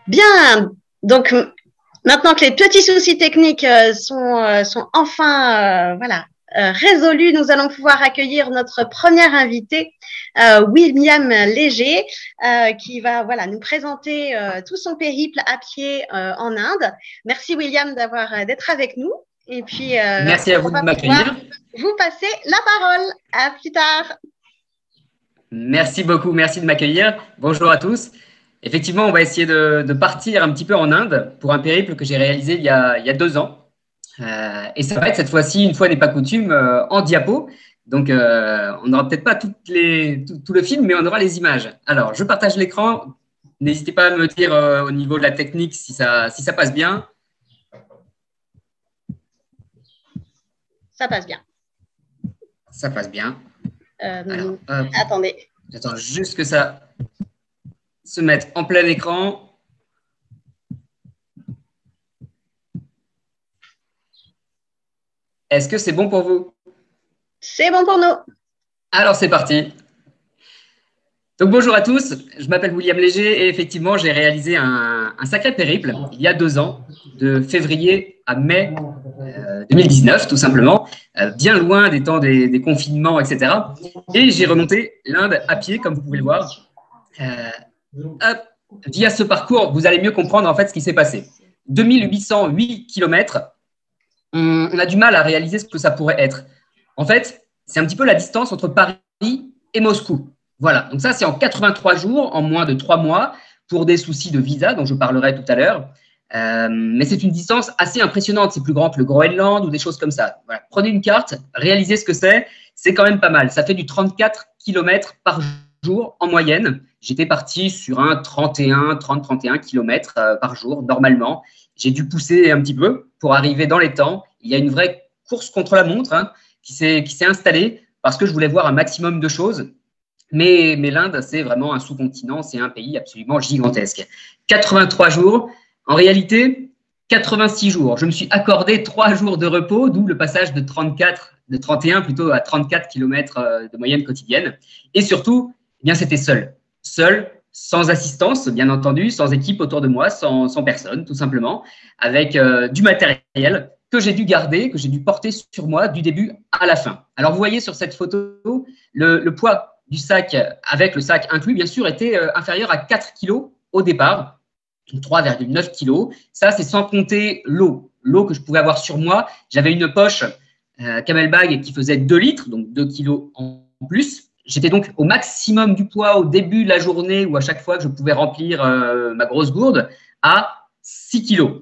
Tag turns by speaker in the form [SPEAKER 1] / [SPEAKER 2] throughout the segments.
[SPEAKER 1] Bien, donc maintenant que les petits soucis techniques sont enfin résolus, nous allons pouvoir accueillir notre première invitée, William Léger, qui va nous présenter tout son périple à pied en Inde. Merci William d'être avec nous. Et puis,
[SPEAKER 2] merci à vous de m'accueillir.
[SPEAKER 1] Vous passer la parole. À plus tard.
[SPEAKER 2] Merci beaucoup, merci de m'accueillir. Bonjour à tous. Effectivement, on va essayer de partir un petit peu en Inde pour un périple que j'ai réalisé il y a 2 ans. Et ça va être cette fois-ci, une fois n'est pas coutume, en diapo. Donc, on n'aura peut-être pas tout le film, mais on aura les images. Alors, je partage l'écran. N'hésitez pas à me dire au niveau de la technique si ça passe bien.
[SPEAKER 1] Ça passe bien.
[SPEAKER 2] Ça passe bien.
[SPEAKER 1] Alors, attendez.
[SPEAKER 2] J'attends juste que ça se mette en plein écran. Est-ce que c'est bon pour vous?
[SPEAKER 1] C'est bon pour nous.
[SPEAKER 2] Alors, c'est parti. Donc, bonjour à tous. Je m'appelle William Léger et effectivement, j'ai réalisé un sacré périple il y a 2 ans, de février à mai 2019, tout simplement, bien loin des temps des confinements, etc. Et j'ai remonté l'Inde à pied, comme vous pouvez le voir. Via ce parcours, vous allez mieux comprendre en fait ce qui s'est passé. 2808 km, on a du mal à réaliser ce que ça pourrait être. En fait, c'est un petit peu la distance entre Paris et Moscou. Voilà, donc ça c'est en 83 jours, en moins de 3 mois, pour des soucis de visa dont je parlerai tout à l'heure. Mais c'est une distance assez impressionnante, c'est plus grand que le Groenland ou des choses comme ça. Voilà. Prenez une carte, réalisez ce que c'est quand même pas mal. Ça fait du 34 km par jour en moyenne. J'étais parti sur un 30-31 km par jour, normalement. J'ai dû pousser un petit peu pour arriver dans les temps. Il y a une vraie course contre la montre qui s'est installée parce que je voulais voir un maximum de choses. Mais l'Inde, c'est vraiment un sous-continent, c'est un pays absolument gigantesque. 83 jours, en réalité, 86 jours. Je me suis accordé 3 jours de repos, d'où le passage de 31 plutôt à 34 km de moyenne quotidienne. Et surtout, eh bien, c'était seul, sans assistance, bien entendu, sans équipe autour de moi, sans personne, tout simplement, avec du matériel que j'ai dû garder, que j'ai dû porter sur moi du début à la fin. Alors, vous voyez sur cette photo, le poids du sac, avec le sac inclus, bien sûr, était inférieur à 4 kg au départ, 3,9 kg. Ça, c'est sans compter l'eau que je pouvais avoir sur moi. J'avais une poche Camelbag qui faisait 2 litres, donc 2 kg en plus. J'étais donc au maximum du poids au début de la journée ou à chaque fois que je pouvais remplir ma grosse gourde à 6 kg.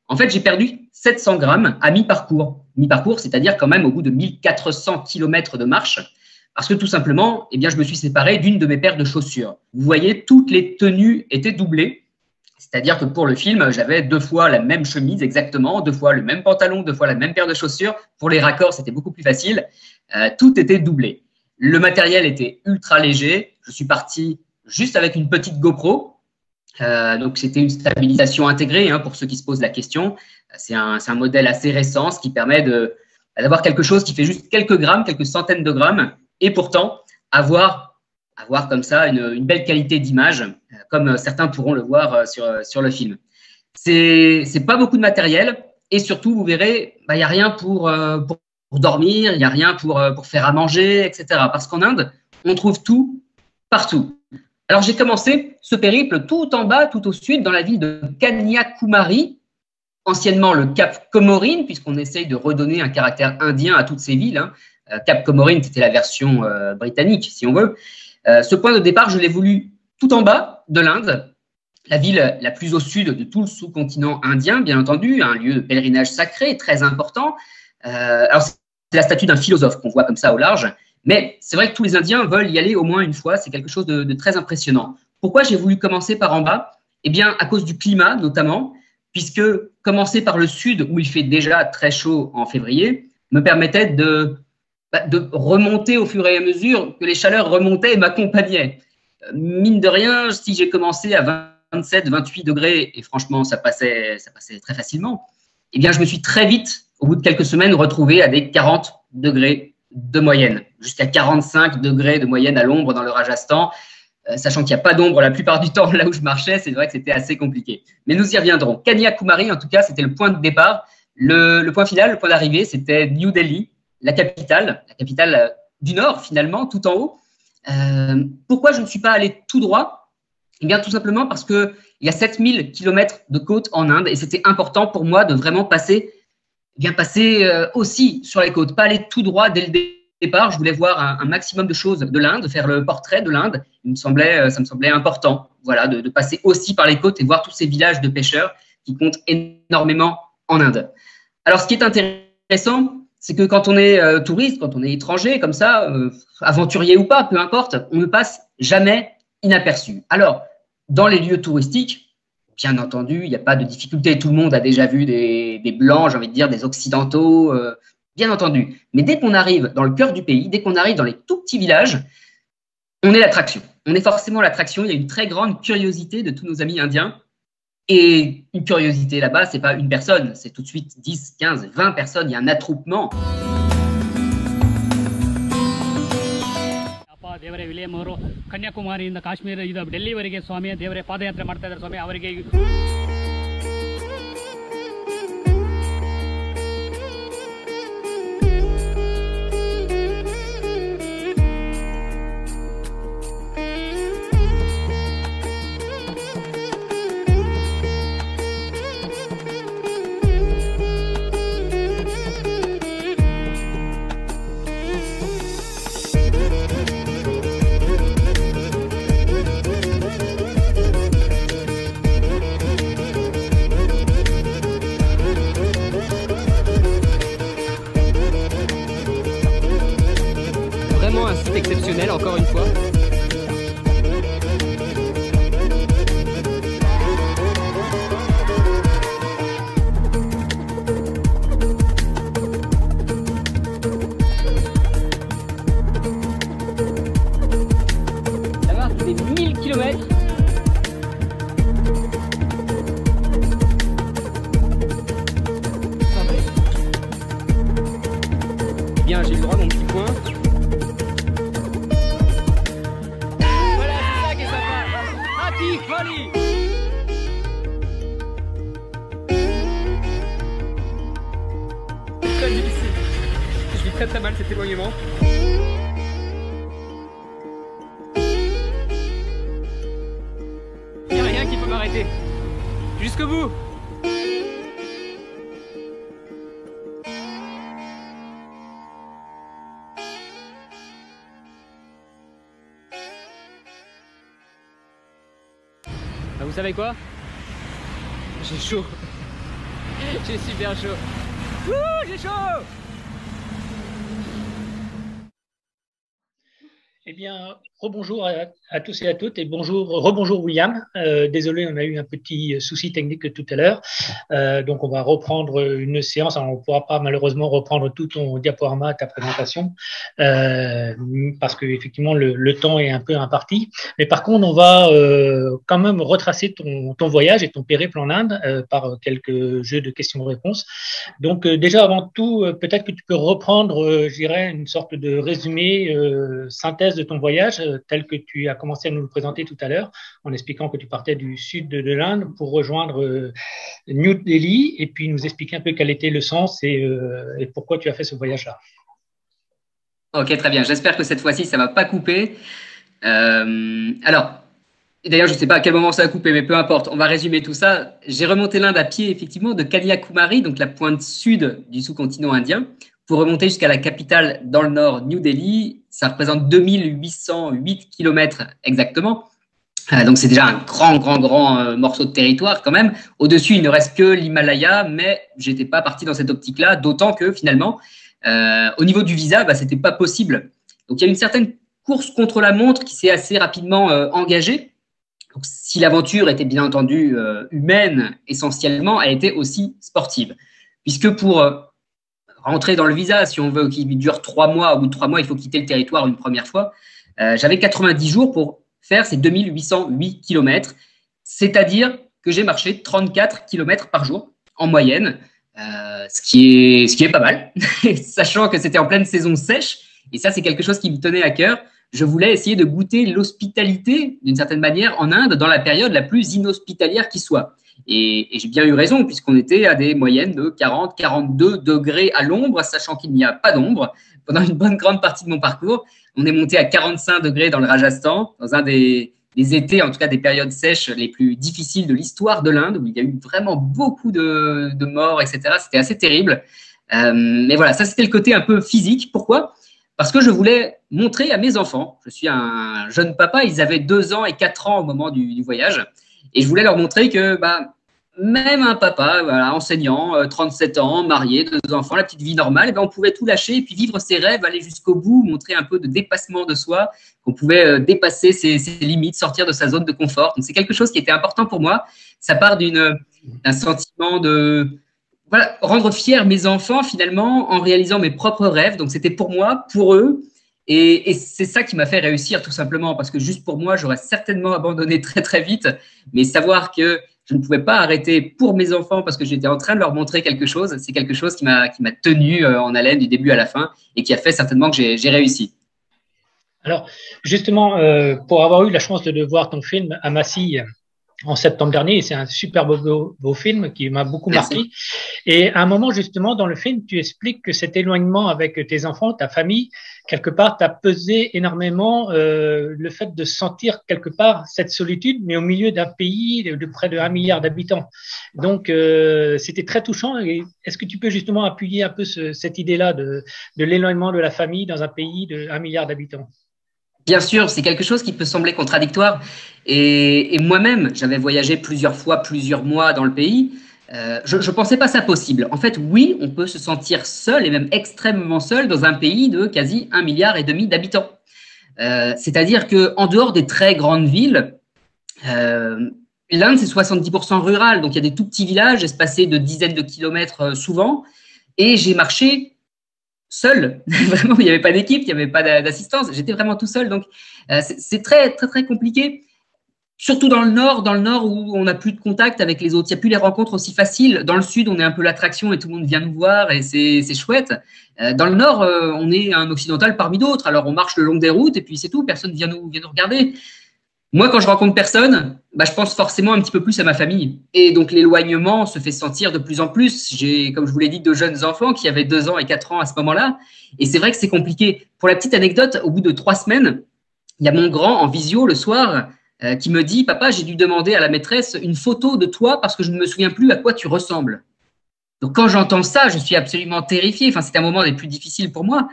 [SPEAKER 2] En fait, j'ai perdu 700 grammes à mi-parcours. Mi-parcours, c'est-à-dire quand même au bout de 1400 km de marche. Parce que tout simplement, eh bien, je me suis séparé d'une de mes paires de chaussures. Vous voyez, toutes les tenues étaient doublées. C'est-à-dire que pour le film, j'avais 2 fois la même chemise exactement, 2 fois le même pantalon, 2 fois la même paire de chaussures. Pour les raccords, c'était beaucoup plus facile. Tout était doublé. Le matériel était ultra léger. Je suis parti juste avec une petite GoPro. Donc, c'était une stabilisation intégrée pour ceux qui se posent la question. C'est un modèle assez récent, ce qui permet d'avoir quelque chose qui fait juste quelques grammes, quelques centaines de grammes, et pourtant avoir comme ça une belle qualité d'image, comme certains pourront le voir sur le film. C'est pas beaucoup de matériel, et surtout, vous verrez, il n'y a rien pour dormir, il n'y a rien pour faire à manger, etc. Parce qu'en Inde, on trouve tout partout. Alors, j'ai commencé ce périple tout en bas, tout au sud, dans la ville de Kanyakumari, anciennement le Cap Comorin, puisqu'on essaye de redonner un caractère indien à toutes ces villes. Cap Comorin, c'était la version britannique, si on veut. Ce point de départ, je l'ai voulu tout en bas de l'Inde, la ville la plus au sud de tout le sous-continent indien, bien entendu, un lieu de pèlerinage sacré, très important. Alors, c'est la statue d'un philosophe qu'on voit comme ça au large, mais c'est vrai que tous les Indiens veulent y aller au moins une fois, c'est quelque chose de très impressionnant. Pourquoi j'ai voulu commencer par en bas? Eh bien, à cause du climat notamment, puisque commencer par le sud, où il fait déjà très chaud en février, me permettait de remonter au fur et à mesure que les chaleurs remontaient et m'accompagnaient. Mine de rien, si j'ai commencé à 27, 28 degrés, et franchement, ça passait très facilement, eh bien, je me suis très vite, au bout de quelques semaines, retrouvé à des 40, degrés de moyenne, jusqu'à 45 degrés de moyenne à l'ombre dans le Rajasthan. Sachant qu'il n'y a pas d'ombre la plupart du temps là où je marchais, c'est vrai que c'était assez compliqué. Mais nous y reviendrons. Kanyakumari, en tout cas, c'était le point de départ. Le point final, le point d'arrivée, c'était New Delhi, la capitale du Nord, finalement, tout en haut. Pourquoi je ne suis pas allé tout droit? Eh bien, tout simplement parce qu'il y a 7000 km de côte en Inde et c'était important pour moi de vraiment passer aussi sur les côtes, pas aller tout droit dès le départ. Je voulais voir un maximum de choses de l'Inde, faire le portrait de l'Inde. Ça me semblait important, voilà, de passer aussi par les côtes et voir tous ces villages de pêcheurs qui comptent énormément en Inde. Alors, ce qui est intéressant, c'est que quand on est touriste, quand on est étranger, comme ça, aventurier ou pas, peu importe, on ne passe jamais inaperçu. Alors, dans les lieux touristiques, bien entendu, il n'y a pas de difficulté. Tout le monde a déjà vu des Blancs, j'ai envie de dire, des Occidentaux, bien entendu. Mais dès qu'on arrive dans le cœur du pays, dès qu'on arrive dans les tout petits villages, on est l'attraction. On est forcément l'attraction. Il y a une très grande curiosité de tous nos amis indiens. Et une curiosité là-bas, ce n'est pas une personne, c'est tout de suite 10, 15, 20 personnes. Il y a un attroupement.
[SPEAKER 3] ದೇವರೇ ವಿಲಿಯಂ ಅವರು ಕನ್ಯಾಕುಮಾರಿಯಿಂದ ಕಾಶ್ಮೀರ ಇದು ಡೆಲ್ಲಿವರೆಗೆ ಸ್ವಾಮಿ ದೇವರೇ ಪಾದಯಾತ್ರೆ ಮಾಡ್ತಾ ಇದ್ದಾರೆ ಸ್ವಾಮಿ ಅವರಿಗೆ
[SPEAKER 2] Un site exceptionnel, encore une fois. Là-bas, c'est des 1000 km. Bien, j'ai eu le droit à mon petit point. Je vis très très mal cet éloignement. Il n'y a rien qui peut m'arrêter. Jusqu'au bout. Vous savez quoi? J'ai chaud. J'ai super chaud. Ouh, j'ai chaud.
[SPEAKER 4] Eh bien, rebonjour à tous et à toutes et rebonjour William. Désolé, on a eu un petit souci technique tout à l'heure. Donc, on va reprendre une séance. Alors, on ne pourra pas malheureusement reprendre tout ton diaporama, ta présentation, parce que effectivement le temps est un peu imparti. Mais par contre, on va quand même retracer ton voyage et ton périple en Inde par quelques jeux de questions-réponses. Donc, déjà avant tout, peut-être que tu peux reprendre, je dirais, une sorte de résumé, synthèse de ton voyage, tel que tu as commencé à nous le présenter tout à l'heure, en expliquant que tu partais du sud de l'Inde pour rejoindre New Delhi, et puis nous expliquer un peu quel était le sens et pourquoi tu as fait ce voyage-là.
[SPEAKER 2] Ok, très bien. J'espère que cette fois-ci, ça ne va pas couper. Alors, d'ailleurs, je ne sais pas à quel moment ça va couper, mais peu importe. On va résumer tout ça. J'ai remonté l'Inde à pied, effectivement, de Kanyakumari, donc la pointe sud du sous-continent indien, pour remonter jusqu'à la capitale dans le nord, New Delhi. Ça représente 2808 km exactement. Donc, c'est déjà un grand morceau de territoire quand même. Au-dessus, il ne reste que l'Himalaya, mais je n'étais pas parti dans cette optique-là, d'autant que finalement, au niveau du visa, ce n'était pas possible. Donc, il y a une certaine course contre la montre qui s'est assez rapidement engagée. Donc, si l'aventure était bien entendu humaine essentiellement, elle était aussi sportive. Puisque pour rentrer dans le visa, si on veut qu'il dure 3 mois, au bout de 3 mois, il faut quitter le territoire une première fois. J'avais 90 jours pour faire ces 2808 km, c'est-à-dire que j'ai marché 34 km par jour en moyenne. ce qui est pas mal, sachant que c'était en pleine saison sèche. Et ça, c'est quelque chose qui me tenait à cœur. Je voulais essayer de goûter l'hospitalité, d'une certaine manière, en Inde, dans la période la plus inhospitalière qui soit. Et j'ai bien eu raison, puisqu'on était à des moyennes de 40, 42 degrés à l'ombre, sachant qu'il n'y a pas d'ombre. Pendant une bonne grande partie de mon parcours, on est monté à 45 degrés dans le Rajasthan, dans un des étés, en tout cas des périodes sèches les plus difficiles de l'histoire de l'Inde, où il y a eu vraiment beaucoup de morts, etc. C'était assez terrible. Mais voilà, ça c'était le côté un peu physique. Pourquoi ? Parce que je voulais montrer à mes enfants, je suis un jeune papa, ils avaient 2 ans et 4 ans au moment du voyage, et je voulais leur montrer que même un papa, voilà, enseignant, 37 ans, marié, 2 enfants, la petite vie normale, on pouvait tout lâcher et puis vivre ses rêves, aller jusqu'au bout, montrer un peu de dépassement de soi, qu'on pouvait dépasser ses limites, sortir de sa zone de confort. Donc c'est quelque chose qui était important pour moi. Ça part d'un sentiment de rendre fiers mes enfants finalement en réalisant mes propres rêves. Donc c'était pour moi, pour eux. Et c'est ça qui m'a fait réussir tout simplement, parce que juste pour moi, j'aurais certainement abandonné très très vite. Mais savoir que je ne pouvais pas arrêter pour mes enfants parce que j'étais en train de leur montrer quelque chose, c'est quelque chose qui m'a tenu en haleine du début à la fin et qui a fait certainement que j'ai réussi.
[SPEAKER 4] Alors justement, pour avoir eu la chance de voir ton film à Massy en septembre dernier, c'est un super beau film qui m'a beaucoup marqué. Et à un moment, justement, dans le film, tu expliques que cet éloignement avec tes enfants, ta famille, quelque part, t'a pesé énormément le fait de sentir quelque part cette solitude, mais au milieu d'un pays de près de 1 milliard d'habitants. Donc, c'était très touchant. Est-ce que tu peux justement appuyer un peu cette idée-là de l'éloignement de la famille dans un pays de 1 milliard d'habitants ?
[SPEAKER 2] Bien sûr, c'est quelque chose qui peut sembler contradictoire. Et moi-même, j'avais voyagé plusieurs fois, plusieurs mois dans le pays. Je ne pensais pas ça possible. En fait, oui, on peut se sentir seul et même extrêmement seul dans un pays de quasi 1,5 milliard d'habitants. C'est-à-dire qu'en dehors des très grandes villes, l'Inde, c'est 70% rural. Donc, il y a des tout petits villages espacés de dizaines de kilomètres souvent. Et j'ai marché seul. Vraiment, il n'y avait pas d'équipe, il n'y avait pas d'assistance. J'étais vraiment tout seul. Donc, c'est très, très, très compliqué. Surtout dans le nord où on n'a plus de contact avec les autres. Il n'y a plus les rencontres aussi faciles. Dans le sud, on est un peu l'attraction et tout le monde vient nous voir et c'est chouette. Dans le nord, on est un occidental parmi d'autres. Alors, on marche le long des routes et puis c'est tout. Personne vient nous regarder. Moi, quand je rencontre personne, je pense forcément un petit peu plus à ma famille. Et donc, l'éloignement se fait sentir de plus en plus. J'ai, comme je vous l'ai dit, 2 jeunes enfants qui avaient 2 ans et 4 ans à ce moment-là. Et c'est vrai que c'est compliqué. Pour la petite anecdote, au bout de 3 semaines, il y a mon grand en visio le soir qui me dit « Papa, j'ai dû demander à la maîtresse une photo de toi parce que je ne me souviens plus à quoi tu ressembles. » Donc, quand j'entends ça, je suis absolument terrifié. Enfin, c'est un moment des plus difficiles pour moi.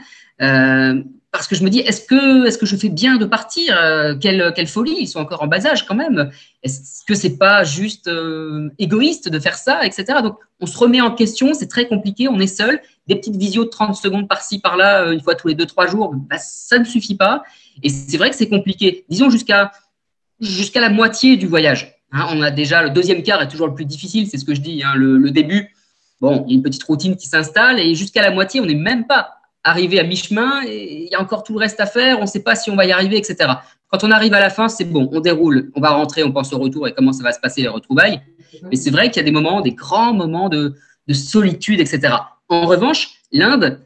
[SPEAKER 2] Parce que je me dis, est-ce que je fais bien de partir ? Quelle folie, ils sont encore en bas âge quand même. Est-ce que c'est pas juste égoïste de faire ça, etc. Donc, on se remet en question, c'est très compliqué, on est seul. Des petites visios de 30 secondes par-ci, par-là, une fois tous les 2-3 jours, ça ne suffit pas. Et c'est vrai que c'est compliqué. Disons jusqu'à la moitié du voyage. On a déjà le 2e quart est toujours le plus difficile, c'est ce que je dis. Le début, bon, il y a une petite routine qui s'installe et jusqu'à la moitié, on n'est même pas arrivé à mi-chemin et il y a encore tout le reste à faire, on ne sait pas si on va y arriver, etc. Quand on arrive à la fin, c'est bon, on déroule, on va rentrer, on pense au retour et comment ça va se passer les retrouvailles. Mais c'est vrai qu'il y a des moments, des grands moments de solitude, etc. En revanche, l'Inde,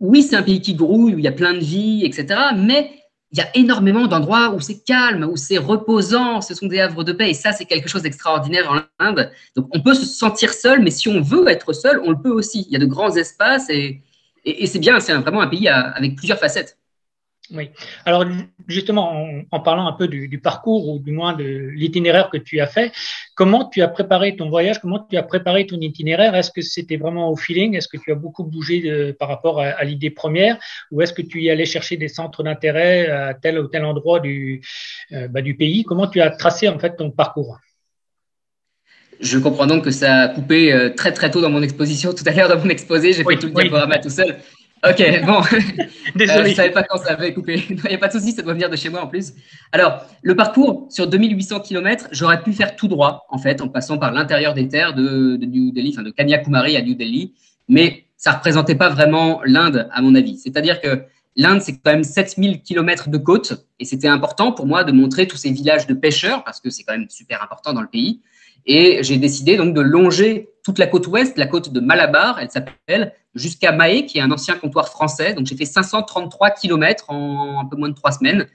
[SPEAKER 2] oui, c'est un pays qui grouille, où il y a plein de vie, etc. Mais il y a énormément d'endroits où c'est calme, où c'est reposant, ce sont des havres de paix. Et ça, c'est quelque chose d'extraordinaire en Inde. Donc, on peut se sentir seul, mais si on veut être seul, on le peut aussi. Il y a de grands espaces et c'est bien, c'est vraiment un pays avec plusieurs facettes.
[SPEAKER 4] Oui. Alors, justement, en parlant un peu du parcours ou du moins de l'itinéraire que tu as fait, comment tu as préparé ton voyage? Comment tu as préparé ton itinéraire? Est-ce que c'était vraiment au feeling? Est-ce que tu as beaucoup bougé par rapport à l'idée première? Ou est-ce que tu y allais chercher des centres d'intérêt à tel ou tel endroit du pays? Comment tu as tracé en fait ton parcours?
[SPEAKER 2] Je comprends donc que ça a coupé très très tôt dans mon exposition. Tout à l'heure dans mon exposé, j'ai fait tout le diaporama tout seul. Ok, bon.
[SPEAKER 4] Désolé.
[SPEAKER 2] Je ne savais pas quand ça avait coupé. Il n'y a pas de souci, ça doit venir de chez moi en plus. Alors, le parcours sur 2800 km, j'aurais pu faire tout droit, en fait, en passant par l'intérieur des terres de New Delhi, enfin de Kanyakumari à New Delhi. Mais ça ne représentait pas vraiment l'Inde, à mon avis. C'est-à-dire que l'Inde, c'est quand même 7000 km de côte. Et c'était important pour moi de montrer tous ces villages de pêcheurs, parce que c'est quand même super important dans le pays. Et j'ai décidé donc de longer toute la côte ouest, la côte de Malabar, elle s'appelle, jusqu'à Mahé, qui est un ancien comptoir français. Donc j'ai fait 533 km en un peu moins de 3 semaines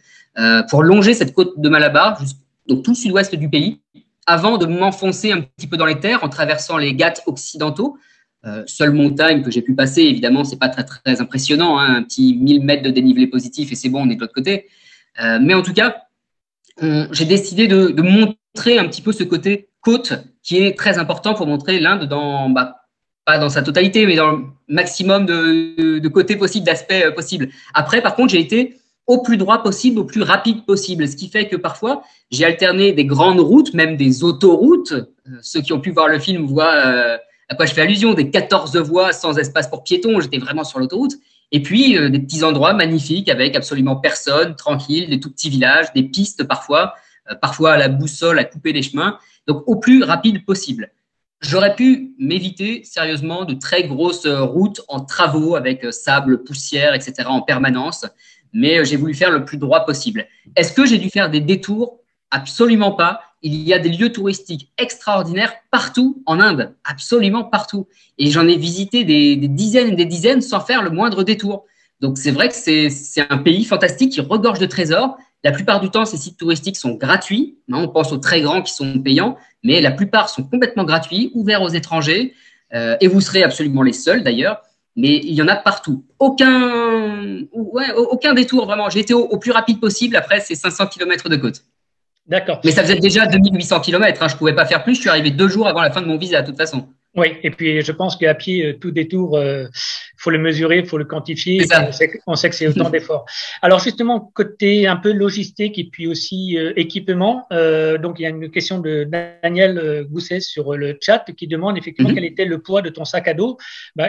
[SPEAKER 2] pour longer cette côte de Malabar, donc tout le sud-ouest du pays, avant de m'enfoncer un petit peu dans les terres en traversant les Ghats occidentaux. Seule montagne que j'ai pu passer, évidemment, c'est pas très, très impressionnant, hein, un petit 1000 mètres de dénivelé positif et c'est bon, on est de l'autre côté. Mais en tout cas, j'ai décidé de montrer un petit peu ce côté côte qui est très important pour montrer l'Inde dans, pas dans sa totalité, mais dans le maximum de côtés possibles, d'aspects possibles. Après, par contre, j'ai été au plus droit possible, au plus rapide possible, ce qui fait que parfois, j'ai alterné des grandes routes, même des autoroutes. Ceux qui ont pu voir le film voient à quoi je fais allusion, des 14 voies sans espace pour piétons, j'étais vraiment sur l'autoroute. Et puis, des petits endroits magnifiques avec absolument personne, tranquille, des tout petits villages, des pistes parfois à la boussole, à couper les chemins. Donc, au plus rapide possible. J'aurais pu m'éviter sérieusement de très grosses routes en travaux avec sable, poussière, etc. en permanence, mais j'ai voulu faire le plus droit possible. Est-ce que j'ai dû faire des détours? Absolument pas. Il y a des lieux touristiques extraordinaires partout en Inde, absolument partout. Et j'en ai visité des dizaines et des dizaines sans faire le moindre détour. Donc c'est vrai que c'est un pays fantastique qui regorge de trésors. La plupart du temps, ces sites touristiques sont gratuits. On pense aux très grands qui sont payants, mais la plupart sont complètement gratuits, ouverts aux étrangers. Et vous serez absolument les seuls d'ailleurs. Mais il y en a partout. Aucun détour vraiment. J'ai été au plus rapide possible après ces 500 km de côte.
[SPEAKER 4] D'accord.
[SPEAKER 2] Mais ça faisait déjà 2800 km. Hein. Je ne pouvais pas faire plus. Je suis arrivé 2 jours avant la fin de mon visa, de toute façon.
[SPEAKER 4] Oui, et puis je pense qu'à pied, tout détour, faut le mesurer, faut le quantifier. On sait que c'est autant d'efforts. Alors justement, côté un peu logistique et puis aussi équipement, donc il y a une question de Daniel Gousset sur le chat qui demande effectivement quel était le poids de ton sac à dos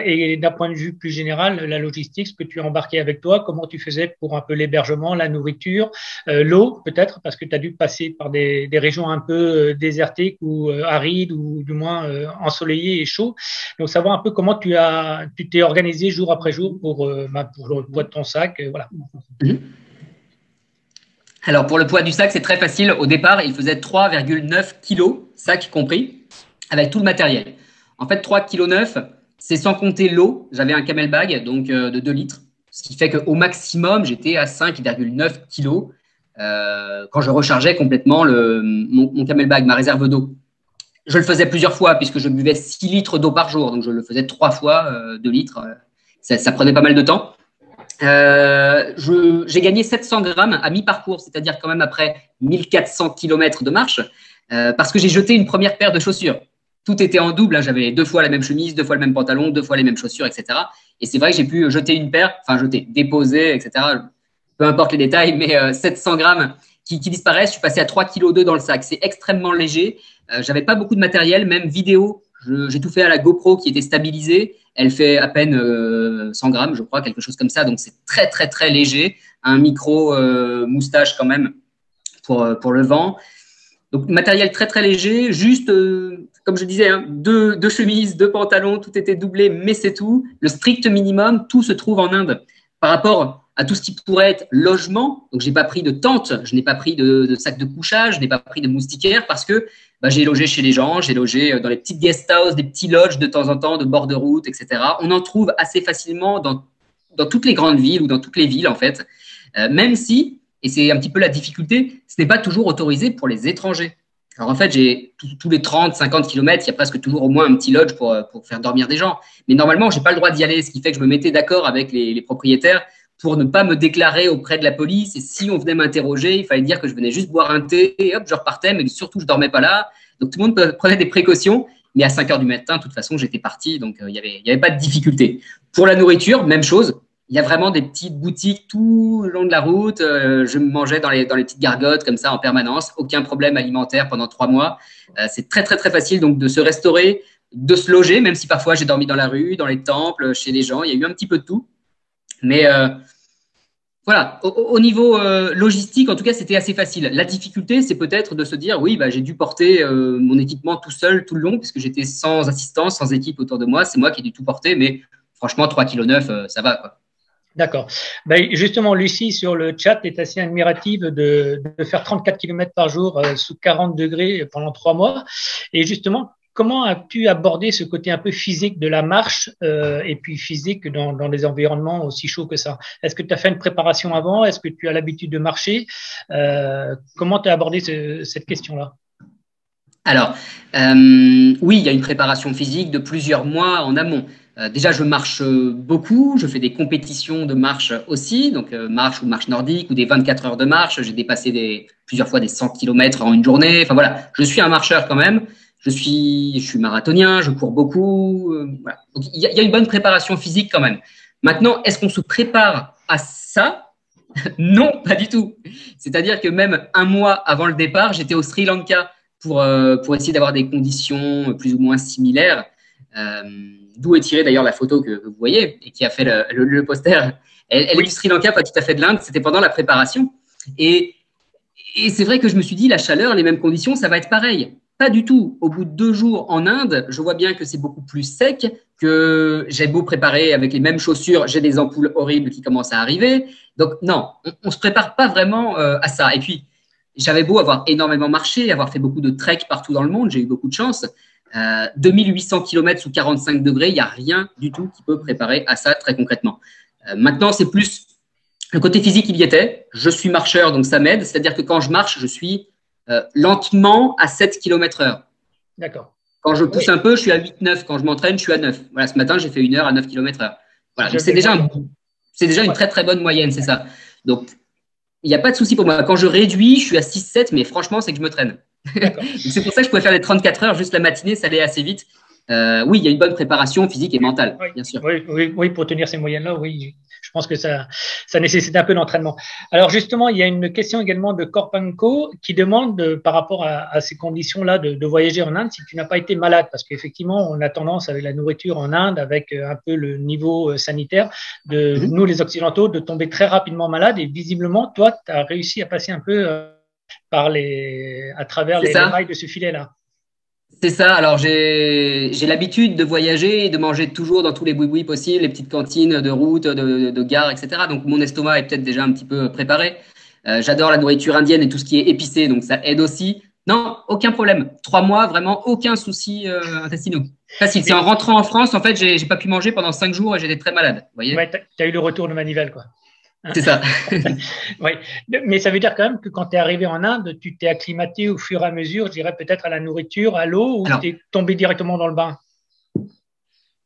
[SPEAKER 4] et d'un point de vue plus général, la logistique, ce que tu as embarqué avec toi, comment tu faisais pour un peu l'hébergement, la nourriture, l'eau peut-être, parce que tu as dû passer par des régions un peu désertiques ou arides ou du moins ensoleillées et chaud. Donc, savoir un peu comment tu t'es organisé jour après jour pour le poids de ton sac. Voilà.
[SPEAKER 2] Alors, pour le poids du sac, c'est très facile. Au départ, il faisait 3,9 kg, sac compris, avec tout le matériel. En fait, 3,9 kg, c'est sans compter l'eau. J'avais un camel bag, donc de 2 litres. Ce qui fait qu'au maximum, j'étais à 5,9 kg quand je rechargeais complètement mon camel bag, ma réserve d'eau. Je le faisais plusieurs fois puisque je buvais 6 litres d'eau par jour. Donc, je le faisais 3 fois 2 litres. Ça prenait pas mal de temps. J'ai gagné 700 grammes à mi-parcours, c'est-à-dire quand même après 1400 km de marche, parce que j'ai jeté une première paire de chaussures. Tout était en double. Hein. J'avais 2 fois la même chemise, 2 fois le même pantalon, 2 fois les mêmes chaussures, etc. Et c'est vrai que j'ai pu jeter une paire, déposer, etc. Peu importe les détails, mais 700 grammes qui disparaissent. Je suis passé à 3,2 kg dans le sac. C'est extrêmement léger. J'avais pas beaucoup de matériel, même vidéo. J'ai tout fait à la GoPro qui était stabilisée. Elle fait à peine 100 grammes, je crois, quelque chose comme ça. Donc, c'est très, très, très léger. Un micro moustache quand même pour le vent. Donc, matériel très, très léger. Juste, comme je disais, hein, deux chemises, 2 pantalons, tout était doublé, mais c'est tout. Le strict minimum, tout se trouve en Inde. Par rapport à tout ce qui pourrait être logement, donc j'ai pas pris de tente, je n'ai pas pris de sac de couchage, je n'ai pas pris de moustiquaire parce que j'ai logé chez les gens, j'ai logé dans les petites guest houses, des petits lodges de temps en temps, de bord de route, etc. On en trouve assez facilement dans toutes les grandes villes ou dans toutes les villes en fait, même si, et c'est un petit peu la difficulté, ce n'est pas toujours autorisé pour les étrangers. Alors en fait, j'ai tous les 30, 50 km, il y a presque toujours au moins un petit lodge pour faire dormir des gens. Mais normalement, je n'ai pas le droit d'y aller, ce qui fait que je me mettais d'accord avec les propriétaires pour ne pas me déclarer auprès de la police. Et si on venait m'interroger, il fallait dire que je venais juste boire un thé et hop, je repartais, mais surtout, je ne dormais pas là. Donc, tout le monde prenait des précautions. Mais à 5 heures du matin, de toute façon, j'étais parti. Donc, il y avait pas de difficulté. Pour la nourriture, même chose. Il y a vraiment des petites boutiques tout le long de la route. Je mangeais dans les petites gargotes comme ça en permanence. Aucun problème alimentaire pendant 3 mois. C'est très, très, très facile donc de se restaurer, de se loger, même si parfois j'ai dormi dans la rue, dans les temples, chez les gens. Il y a eu un petit peu de tout. Mais voilà, au niveau logistique, en tout cas, c'était assez facile. La difficulté, c'est peut-être de se dire, oui, j'ai dû porter mon équipement tout seul, tout le long, puisque j'étais sans assistance, sans équipe autour de moi. C'est moi qui ai dû tout porter, mais franchement, 3,9 kg, ça va, quoi.
[SPEAKER 4] D'accord. Ben, justement, Lucie, sur le chat, est assez admirative de faire 34 km par jour sous 40 degrés pendant 3 mois. Et justement, comment as-tu abordé ce côté un peu physique de la marche et puis physique dans des environnements aussi chauds que ça? Est-ce que tu as fait une préparation avant? Est-ce que tu as l'habitude de marcher? Comment tu as abordé cette question-là?
[SPEAKER 2] Alors, oui, il y a une préparation physique de plusieurs mois en amont. Déjà, je marche beaucoup, je fais des compétitions de marche aussi, donc marche ou marche nordique ou des 24 heures de marche. J'ai dépassé plusieurs fois des 100 km en une journée. Enfin voilà, je suis un marcheur quand même. Je suis marathonien, je cours beaucoup. Voilà. Donc, il y a une bonne préparation physique quand même. Maintenant, est-ce qu'on se prépare à ça? Non, pas du tout. C'est-à-dire que même un mois avant le départ, j'étais au Sri Lanka pour essayer d'avoir des conditions plus ou moins similaires. D'où est tirée d'ailleurs la photo que vous voyez et qui a fait le poster. Elle est du Sri Lanka, pas tout à fait de l'Inde. C'était pendant la préparation. Et c'est vrai que je me suis dit, la chaleur, les mêmes conditions, ça va être pareil. Pas du tout. Au bout de 2 jours en Inde, je vois bien que c'est beaucoup plus sec, que j'ai beau préparer avec les mêmes chaussures, j'ai des ampoules horribles qui commencent à arriver. Donc non, on se prépare pas vraiment à ça. Et puis, j'avais beau avoir énormément marché, avoir fait beaucoup de trek partout dans le monde, j'ai eu beaucoup de chance. 2800 km sous 45 degrés, il n'y a rien du tout qui peut préparer à ça très concrètement. Maintenant, c'est plus le côté physique, il y était. Je suis marcheur, donc ça m'aide. C'est-à-dire que quand je marche, je suis lentement à 7 km/h.
[SPEAKER 4] D'accord.
[SPEAKER 2] Quand je pousse un peu, je suis à 8-9. Quand je m'entraîne, je suis à 9. Voilà, ce matin, j'ai fait 1 heure à 9 km/h. Voilà, c'est déjà une très très bonne moyenne, c'est ça. Donc, il n'y a pas de souci pour moi. Quand je réduis, je suis à 6-7, mais franchement, c'est que je me traîne. C'est pour ça que je pouvais faire les 34 heures juste la matinée, ça allait assez vite. Oui, il y a une bonne préparation physique et mentale, bien sûr.
[SPEAKER 4] Oui, pour tenir ces moyennes-là, oui. Je pense que ça nécessite un peu d'entraînement. Alors justement, il y a une question également de Korpanko qui demande par rapport à ces conditions-là de voyager en Inde si tu n'as pas été malade, parce qu'effectivement, on a tendance avec la nourriture en Inde, avec un peu le niveau sanitaire de nous les Occidentaux, de tomber très rapidement malade. Et visiblement, toi, tu as réussi à passer un peu à travers les mailles de ce filet-là.
[SPEAKER 2] C'est ça. Alors, j'ai l'habitude de voyager et de manger toujours dans tous les boui-boui possibles, les petites cantines de route, de gare, etc. Donc, mon estomac est peut-être déjà un petit peu préparé. J'adore la nourriture indienne et tout ce qui est épicé, donc ça aide aussi. Non, aucun problème. 3 mois, vraiment aucun souci intestinaux. Facile. C'est en rentrant en France, en fait, j'ai pas pu manger pendant 5 jours et j'étais très malade. Vous voyez ?
[SPEAKER 4] Ouais, tu as eu le retour de manivelle, quoi.
[SPEAKER 2] C'est ça.
[SPEAKER 4] Oui, mais ça veut dire quand même que quand tu es arrivé en Inde, tu t'es acclimaté au fur et à mesure, je dirais peut-être à la nourriture, à l'eau, ou tu es tombé directement dans le bain?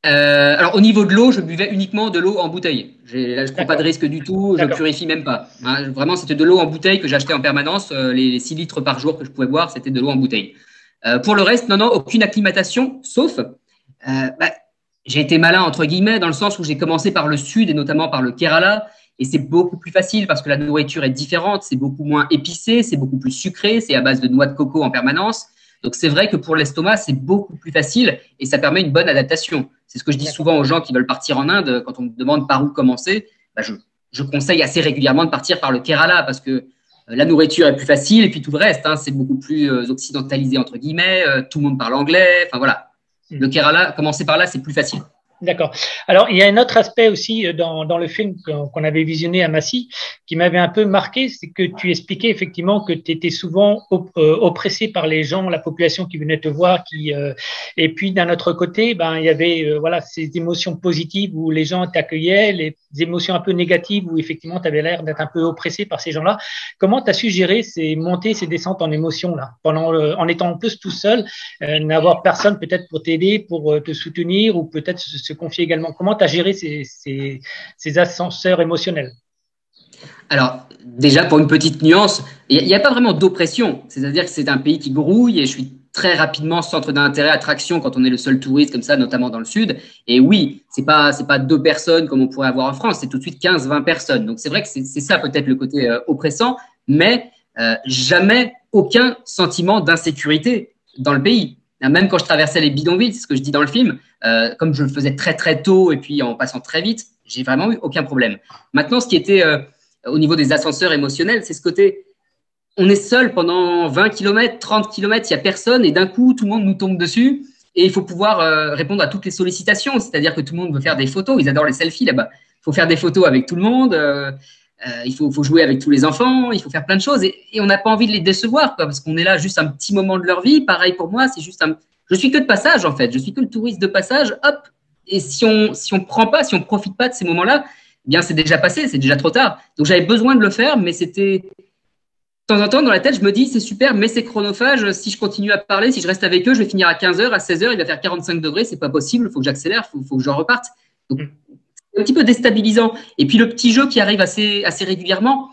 [SPEAKER 2] Alors, au niveau de l'eau, je buvais uniquement de l'eau en bouteille. Là, je ne prends pas de risque du tout, je ne purifie même pas. Hein, vraiment, c'était de l'eau en bouteille que j'achetais en permanence. Les 6 litres par jour que je pouvais boire, c'était de l'eau en bouteille. Pour le reste, non, aucune acclimatation, sauf j'ai été malin, entre guillemets, dans le sens où j'ai commencé par le sud et notamment par le Kerala. Et c'est beaucoup plus facile parce que la nourriture est différente, c'est beaucoup moins épicé, c'est beaucoup plus sucré, c'est à base de noix de coco en permanence. Donc, c'est vrai que pour l'estomac, c'est beaucoup plus facile et ça permet une bonne adaptation. C'est ce que je dis souvent aux gens qui veulent partir en Inde. Quand on me demande par où commencer, je conseille assez régulièrement de partir par le Kerala parce que la nourriture est plus facile et puis tout le reste, hein, c'est beaucoup plus occidentalisé, entre guillemets. Tout le monde parle anglais. Enfin, voilà. Le Kerala, commencer par là, c'est plus facile.
[SPEAKER 4] D'accord. Alors, il y a un autre aspect aussi dans le film qu'on avait visionné à Massy qui m'avait un peu marqué, c'est que tu expliquais effectivement que tu étais souvent oppressé par les gens, la population qui venait te voir, et puis d'un autre côté, il y avait ces émotions positives où les gens t'accueillaient, les émotions un peu négatives où effectivement tu avais l'air d'être un peu oppressé par ces gens-là. Comment tu as su gérer ces montées, ces descentes en émotions là, en étant en plus tout seul, n'avoir personne peut-être pour t'aider, pour te soutenir ou peut-être se confier également. Comment tu as géré ces ascenseurs émotionnels?
[SPEAKER 2] Alors, déjà, pour une petite nuance, il n'y a pas vraiment d'oppression. C'est-à-dire que c'est un pays qui grouille et je suis très rapidement centre d'intérêt, attraction quand on est le seul touriste comme ça, notamment dans le sud. Et oui, c'est pas 2 personnes comme on pourrait avoir en France, c'est tout de suite 15-20 personnes. Donc, c'est vrai que c'est ça peut-être le côté oppressant, mais jamais aucun sentiment d'insécurité dans le pays. Même quand je traversais les bidonvilles, c'est ce que je dis dans le film, comme je le faisais très très tôt et puis en passant très vite, j'ai vraiment eu aucun problème. Maintenant, ce qui était au niveau des ascenseurs émotionnels, c'est ce côté, on est seul pendant 20 km, 30 km, il n'y a personne et d'un coup, tout le monde nous tombe dessus et il faut pouvoir répondre à toutes les sollicitations, c'est-à-dire que tout le monde veut faire des photos, ils adorent les selfies là-bas. faut faire des photos avec tout le monde, il faut jouer avec tous les enfants, il faut faire plein de choses et on n'a pas envie de les décevoir, quoi, parce qu'on est là juste un petit moment de leur vie. Pareil pour moi, c'est juste je suis que de passage en fait, je suis que le touriste de passage, hop. Et si on prend pas, si on profite pas de ces moments-là, eh bien c'est déjà passé, c'est déjà trop tard. Donc j'avais besoin de le faire, mais c'était de temps en temps dans la tête, je me dis c'est super, mais c'est chronophage. Si je continue à parler, si je reste avec eux, je vais finir à 15h, à 16h, il va faire 45 degrés, c'est pas possible, il faut que j'accélère, faut que j'en reparte. Donc c'est un petit peu déstabilisant. Et puis le petit jeu qui arrive assez régulièrement,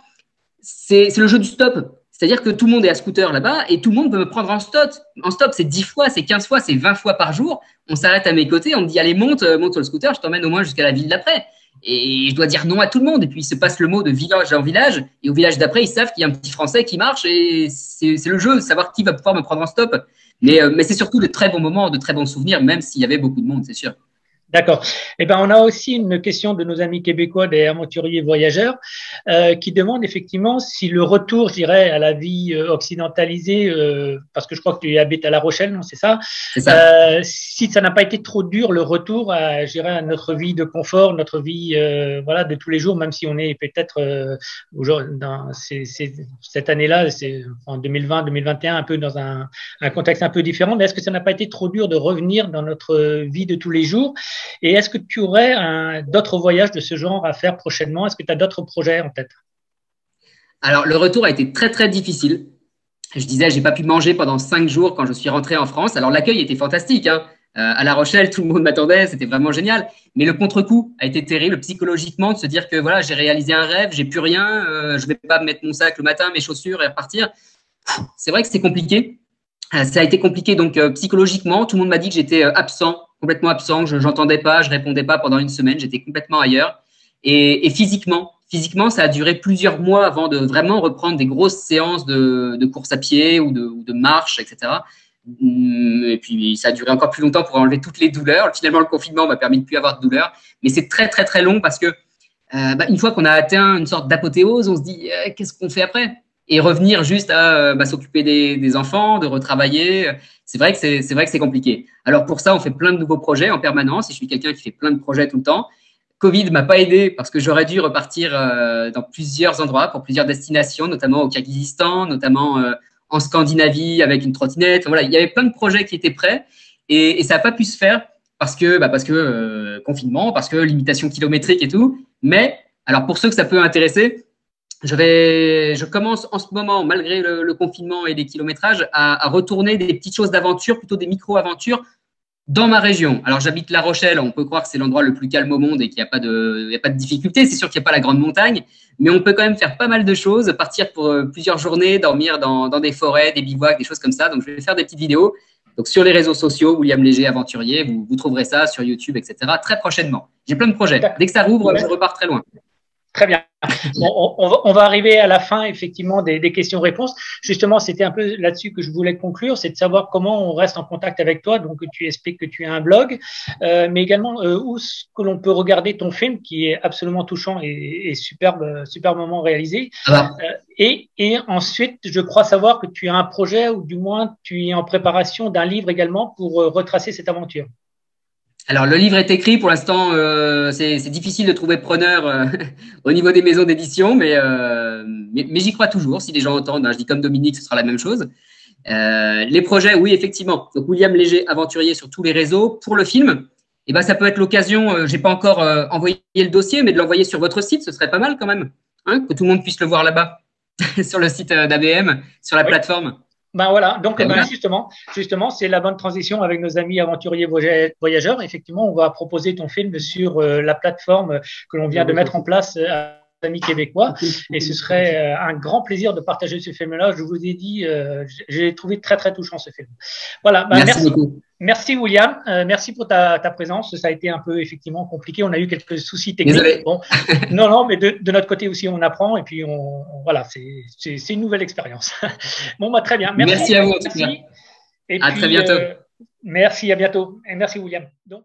[SPEAKER 2] c'est le jeu du stop. C'est-à-dire que tout le monde est à scooter là-bas et tout le monde peut me prendre en stop. En stop, c'est 10 fois, c'est 15 fois, c'est 20 fois par jour. On s'arrête à mes côtés, on me dit allez, monte sur le scooter, je t'emmène au moins jusqu'à la ville d'après. Et je dois dire non à tout le monde. Et puis il se passe le mot de village en village. Et au village d'après, ils savent qu'il y a un petit Français qui marche et c'est le jeu, savoir qui va pouvoir me prendre en stop. Mais c'est surtout de très bons moments, de très bons souvenirs, même s'il y avait beaucoup de monde, c'est sûr.
[SPEAKER 4] D'accord. Eh ben, on a aussi une question de nos amis québécois des aventuriers voyageurs qui demandent effectivement si le retour, je dirais, à la vie occidentalisée, parce que je crois que tu habites à La Rochelle, non, c'est ça?
[SPEAKER 2] C'est ça.
[SPEAKER 4] Si ça n'a pas été trop dur le retour à, je dirais, à notre vie de confort, notre vie, voilà, de tous les jours, même si on est peut-être dans cette année-là, c'est en 2020, 2021, un peu dans un contexte un peu différent. Mais est-ce que ça n'a pas été trop dur de revenir dans notre vie de tous les jours? Et est-ce que tu aurais d'autres voyages de ce genre à faire prochainement? Est-ce que tu as d'autres projets en tête?
[SPEAKER 2] Alors, le retour a été très, très difficile. Je disais, j'ai pas pu manger pendant 5 jours quand je suis rentré en France. Alors, l'accueil était fantastique, hein. À La Rochelle, tout le monde m'attendait, c'était vraiment génial. Mais le contre-coup a été terrible psychologiquement de se dire que voilà, j'ai réalisé un rêve, j'ai plus rien, je vais pas mettre mon sac le matin, mes chaussures et repartir. C'est vrai que c'était compliqué. Ça a été compliqué donc psychologiquement. Tout le monde m'a dit que j'étais absent, complètement absent, que je n'entendais pas, je répondais pas pendant une semaine, j'étais complètement ailleurs. Et physiquement, ça a duré plusieurs mois avant de vraiment reprendre des grosses séances de course à pied ou de marche, etc. Et puis ça a duré encore plus longtemps pour enlever toutes les douleurs. Finalement, le confinement m'a permis de plus avoir de douleurs, mais c'est très très très long parce que une fois qu'on a atteint une sorte d'apothéose, on se dit qu'est-ce qu'on fait après? Et revenir juste à s'occuper des enfants, de retravailler, c'est vrai que c'est compliqué. Alors pour ça, on fait plein de nouveaux projets en permanence. Et je suis quelqu'un qui fait plein de projets tout le temps. Covid m'a pas aidé parce que j'aurais dû repartir dans plusieurs endroits, pour plusieurs destinations, notamment au Kyrgyzstan, notamment en Scandinavie avec une trottinette. Voilà, il y avait plein de projets qui étaient prêts et ça n'a pas pu se faire parce que confinement, parce que limitation kilométrique et tout. Mais alors pour ceux que ça peut intéresser, je commence en ce moment, malgré le confinement et les kilométrages, à retourner des petites choses d'aventure, plutôt des micro-aventures dans ma région. Alors, j'habite La Rochelle. On peut croire que c'est l'endroit le plus calme au monde et qu'il n'y a pas de difficulté. C'est sûr qu'il n'y a pas la grande montagne, mais on peut quand même faire pas mal de choses, partir pour plusieurs journées, dormir dans des forêts, des bivouacs, des choses comme ça. Donc, je vais faire des petites vidéos. Donc, sur les réseaux sociaux, William Léger Aventurier, vous trouverez ça sur YouTube, etc. très prochainement. J'ai plein de projets. Dès que ça rouvre, je repars très loin.
[SPEAKER 4] Très bien. Bon, on va arriver à la fin, effectivement, des questions-réponses. Justement, c'était un peu là-dessus que je voulais conclure, c'est de savoir comment on reste en contact avec toi. Donc, tu expliques que tu as un blog, mais également où est-ce que l'on peut regarder ton film, qui est absolument touchant et superbement réalisé. Et ensuite, je crois savoir que tu as un projet, ou du moins, tu es en préparation d'un livre également pour retracer cette aventure.
[SPEAKER 2] Alors, le livre est écrit. Pour l'instant, c'est difficile de trouver preneur au niveau des maisons d'édition, mais j'y crois toujours. Si les gens entendent, je dis comme Dominique, ce sera la même chose. Les projets, oui, effectivement. Donc, William Léger Aventurier sur tous les réseaux. Pour le film, ça peut être l'occasion, j'ai pas encore envoyé le dossier, mais de l'envoyer sur votre site, ce serait pas mal quand même, hein, que tout le monde puisse le voir là-bas, sur le site d'ABM, sur la plateforme.
[SPEAKER 4] Ben voilà, donc justement, c'est la bonne transition avec nos amis aventuriers voyageurs. Effectivement, on va proposer ton film sur la plateforme que l'on vient de mettre en place à nos amis québécois, et ce serait un grand plaisir de partager ce film-là. Je vous ai dit, j'ai trouvé très très touchant ce film. Voilà, merci beaucoup. Merci William, merci pour ta présence. Ça a été un peu effectivement compliqué. On a eu quelques soucis techniques.
[SPEAKER 2] Désolé.
[SPEAKER 4] Bon, non, mais de notre côté aussi, on apprend et puis voilà, c'est une nouvelle expérience. Bon, très bien.
[SPEAKER 2] Merci à vous.
[SPEAKER 4] Merci. Et
[SPEAKER 2] à
[SPEAKER 4] puis,
[SPEAKER 2] très bientôt.
[SPEAKER 4] Merci, à bientôt. Et merci William. Donc...